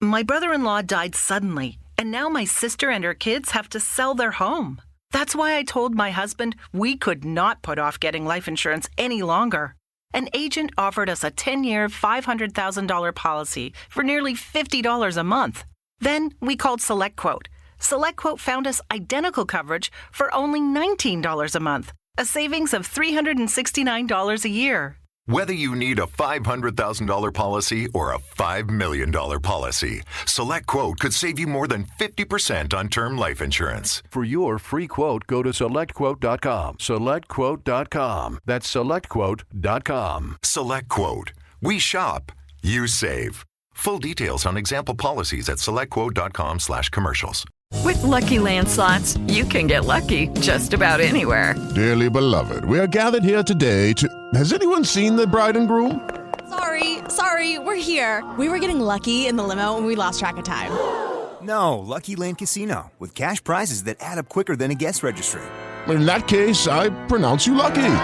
My brother-in-law died suddenly, and now my sister and her kids have to sell their home. That's why I told my husband we could not put off getting life insurance any longer. An agent offered us a 10-year, $500,000 policy for nearly $50 a month. Then we called SelectQuote. SelectQuote found us identical coverage for only $19 a month, a savings of $369 a year. Whether you need a $500,000 policy or a $5 million policy, SelectQuote could save you more than 50% on term life insurance. For your free quote, go to SelectQuote.com. SelectQuote.com. That's SelectQuote.com. SelectQuote. We shop. You save. Full details on example policies at SelectQuote.com/commercials. With Lucky Land Slots, you can get lucky just about anywhere. Dearly beloved, we are gathered here today to... Has anyone seen the bride and groom? Sorry, we're here. We were getting lucky in the limo and we lost track of time. No, Lucky Land Casino, with cash prizes that add up quicker than a guest registry. In that case, I pronounce you lucky.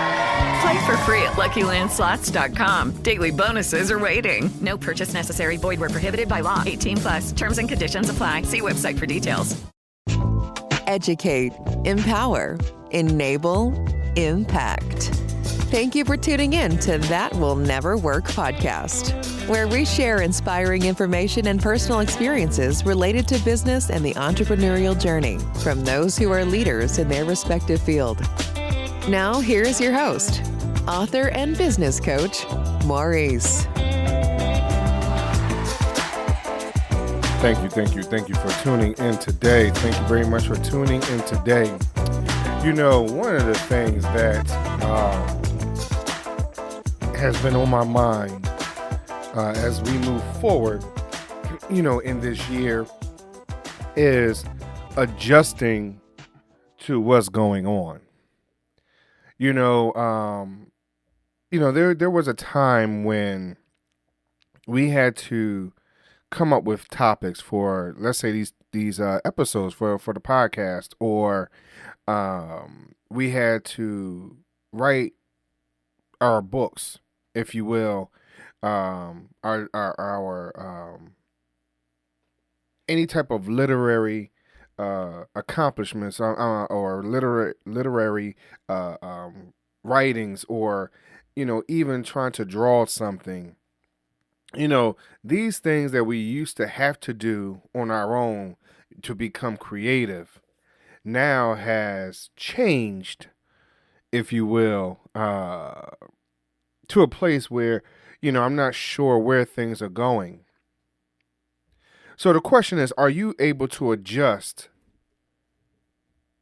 Play for free at LuckyLandSlots.com. Daily bonuses are waiting. No purchase necessary. Void where prohibited by law. 18+. Terms and conditions apply. See website for details. Educate, empower, enable, impact. Thank you for tuning in to That Will Never Work podcast, where we share inspiring information and personal experiences related to business and the entrepreneurial journey from those who are leaders in their respective field. Now, here's your host, author and business coach, Maurice. Thank you for tuning in today. Thank you very much for tuning in today. You know, one of the things that has been on my mind as we move forward, you know, in this year is adjusting to what's going on. There was a time when we had to come up with topics for, let's say, these episodes for the podcast, or we had to write our books, if you will, our any type of literary accomplishments or literary writings, or even trying to draw something. These things that we used to have to do on our own to become creative now has changed, if you will, to a place where, I'm not sure where things are going. So the question is, are you able to adjust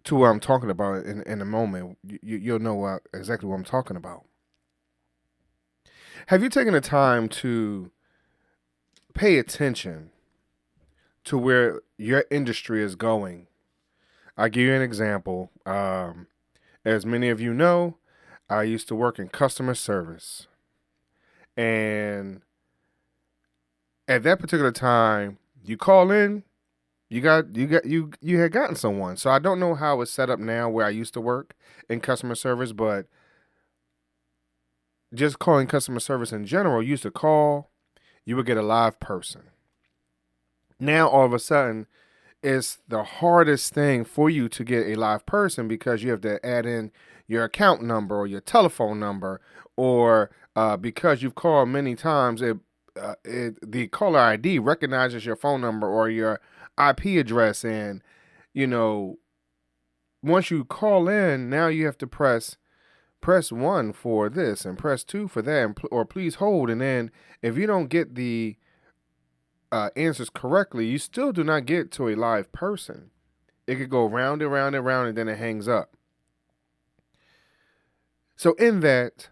to what I'm talking about in a moment? You'll know exactly what I'm talking about. Have you taken the time to pay attention to where your industry is going? I'll give you an example. As many of you know, I used to work in customer service. And at that particular time, you call in, you had gotten someone. So I don't know how it's set up now where I used to work in customer service, but just calling customer service in general, you used to call, you would get a live person. Now, all of a sudden, it's the hardest thing for you to get a live person because you have to add in your account number or your telephone number, or because you've called many times, the caller ID recognizes your phone number or your IP address. And, once you call in, now you have to press 1 for this and press 2 for that, or please hold. And then if you don't get the answers correctly, you still do not get to a live person. It could go round and round and round, and then it hangs up. So in that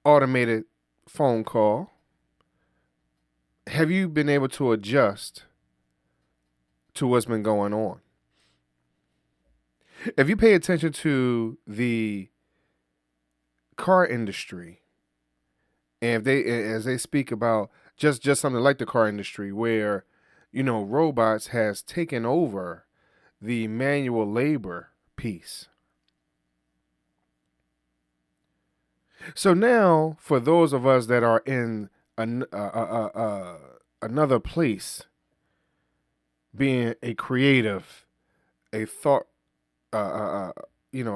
automated phone call, have you been able to adjust to what's been going on? If you pay attention to the car industry, and as they speak about just something like the car industry, where robots has taken over the manual labor piece. So now, for those of us that are in another place being a creative, a thought, a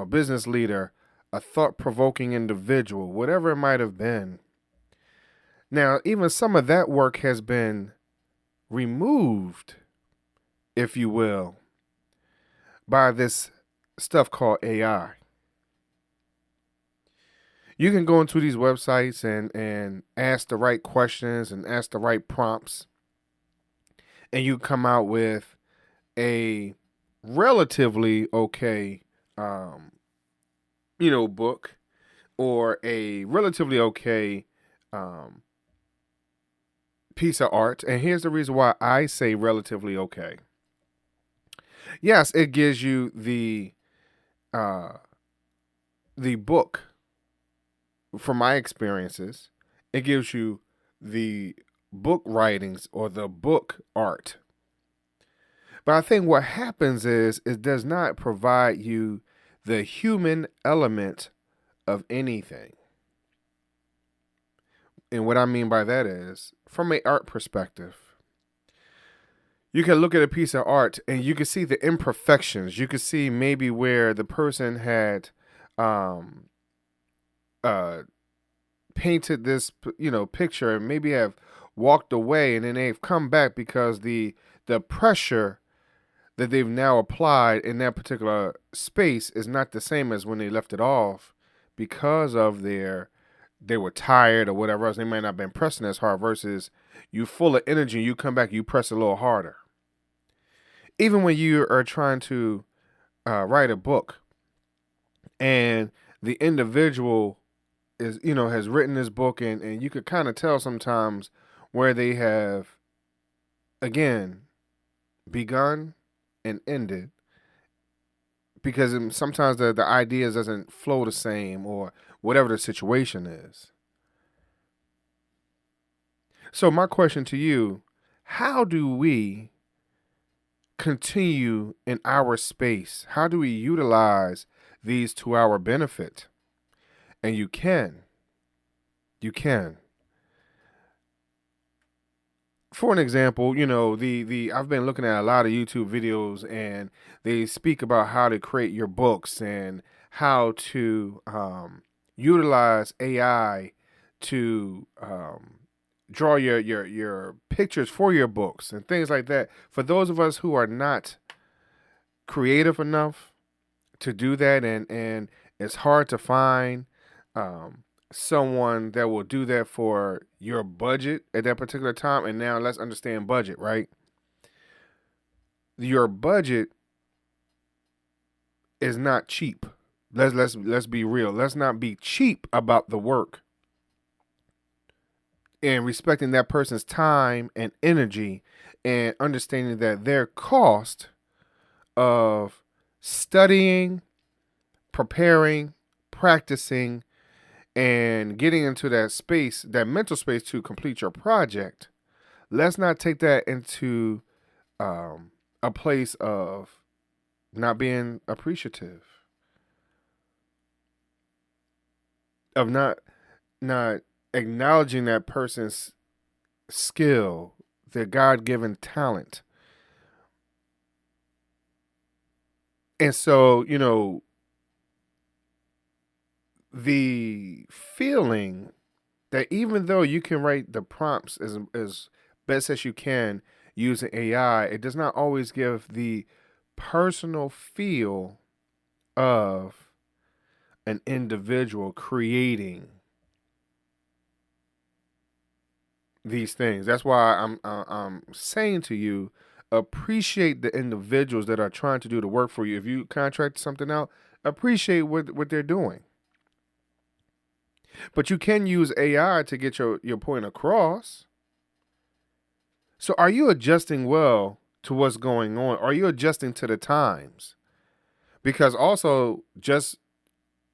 business leader, a thought-provoking individual, whatever it might have been. Now, even some of that work has been removed, if you will, by this stuff called AI. You can go into these websites and ask the right questions and ask the right prompts, and you come out with a relatively okay, book, or a relatively okay piece of art. And here's the reason why I say relatively okay. Yes, it gives you the book. From my experiences, it gives you the book writings or the book art. But I think what happens is it does not provide you the human element of anything. And what I mean by that is, from an art perspective, you can look at a piece of art and you can see the imperfections. You can see maybe where the person had painted this, picture, and maybe have walked away, and then they've come back because the pressure that they've now applied in that particular space is not the same as when they left it off, because of they were tired or whatever else. They might not have been pressing as hard, versus you full of energy, you come back, you press a little harder. Even when you are trying to write a book, and the individual has written this book, and you could kind of tell sometimes where they have, again, begun and ended, because sometimes the ideas doesn't flow the same, or whatever the situation is. So my question to you, how do we continue in our space? How do we utilize these to our benefit? And you can. For an example, I've been looking at a lot of YouTube videos, and they speak about how to create your books and how to utilize AI to draw your pictures for your books and things like that. For those of us who are not creative enough to do that, and it's hard to find someone that will do that for your budget at that particular time. And now let's understand budget, right? Your budget is not cheap. Let's be real. Let's not be cheap about the work, and respecting that person's time and energy, and understanding that their cost of studying, preparing, practicing, and getting into that space, that mental space, to complete your project. Let's not take that into a place of not being appreciative, of not acknowledging that person's skill, their God-given talent. And so, the feeling that even though you can write the prompts as best as you can using AI, it does not always give the personal feel of an individual creating these things. That's why I'm saying to you, appreciate the individuals that are trying to do the work for you. If you contract something out, appreciate what they're doing. But you can use AI to get your point across. So are you adjusting well to what's going on? Are you adjusting to the times? Because also, just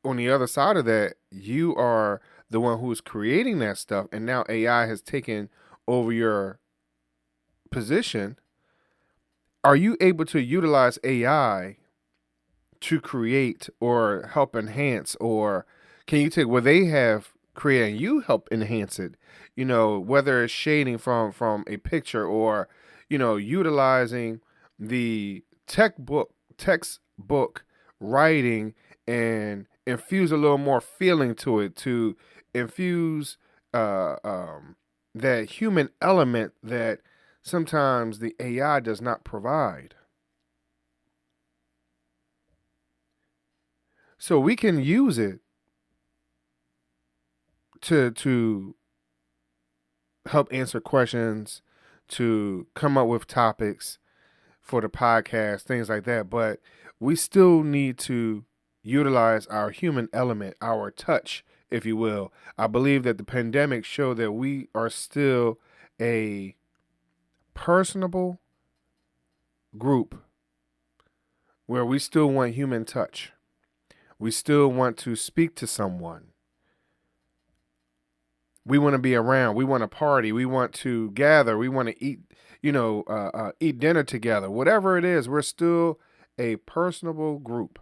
on the other side of that, you are the one who's creating that stuff, and now AI has taken over your position. Are you able to utilize AI to create or help enhance, or can you take what they have created and you help enhance it? Whether it's shading from a picture, or utilizing the textbook writing and infuse a little more feeling to it, to infuse that human element that sometimes the AI does not provide. So we can use it to help answer questions, to come up with topics for the podcast, things like that. But we still need to utilize our human element, our touch, if you will. I believe that the pandemic showed that we are still a personable group where we still want human touch. We still want to speak to someone. We want to be around. We want to party. We want to gather. We want to eat, eat dinner together. Whatever it is, we're still a personable group.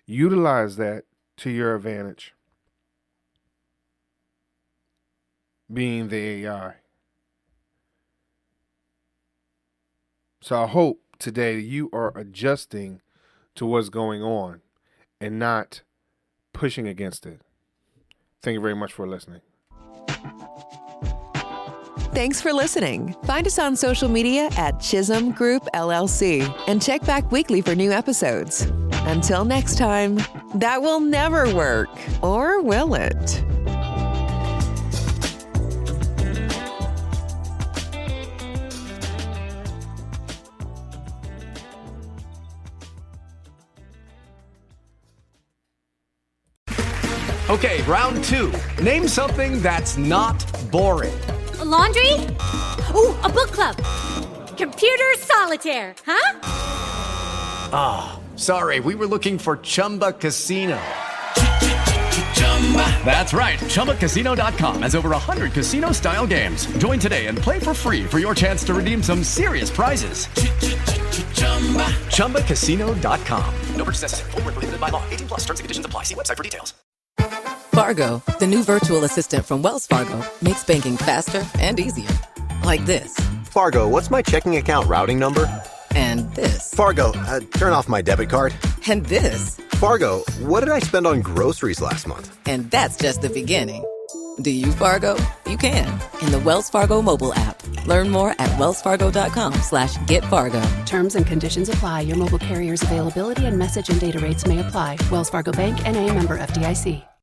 Utilize that to your advantage, being the AI. So I hope today you are adjusting to what's going on and not pushing against it. Thank you very much for listening. Thanks for listening. Find us on social media at Chisholm Group LLC and check back weekly for new episodes. Until next time, that will never work, or will it? Okay, round two. Name something that's not boring. A laundry? Ooh, a book club. Computer solitaire, huh? Ah, sorry, we were looking for Chumba Casino. That's right, ChumbaCasino.com has over 100 casino-style games. Join today and play for free for your chance to redeem some serious prizes. ChumbaCasino.com. No purchase necessary. Void where prohibited by law. 18+ terms and conditions apply. See website for details. Fargo, the new virtual assistant from Wells Fargo, makes banking faster and easier. Like this. Fargo, what's my checking account routing number? And this. Fargo, turn off my debit card. And this. Fargo, what did I spend on groceries last month? And that's just the beginning. Do you, Fargo? You can in the Wells Fargo mobile app. Learn more at wellsfargo.com/getfargo. Terms and conditions apply. Your mobile carrier's availability and message and data rates may apply. Wells Fargo Bank, N.A., member FDIC.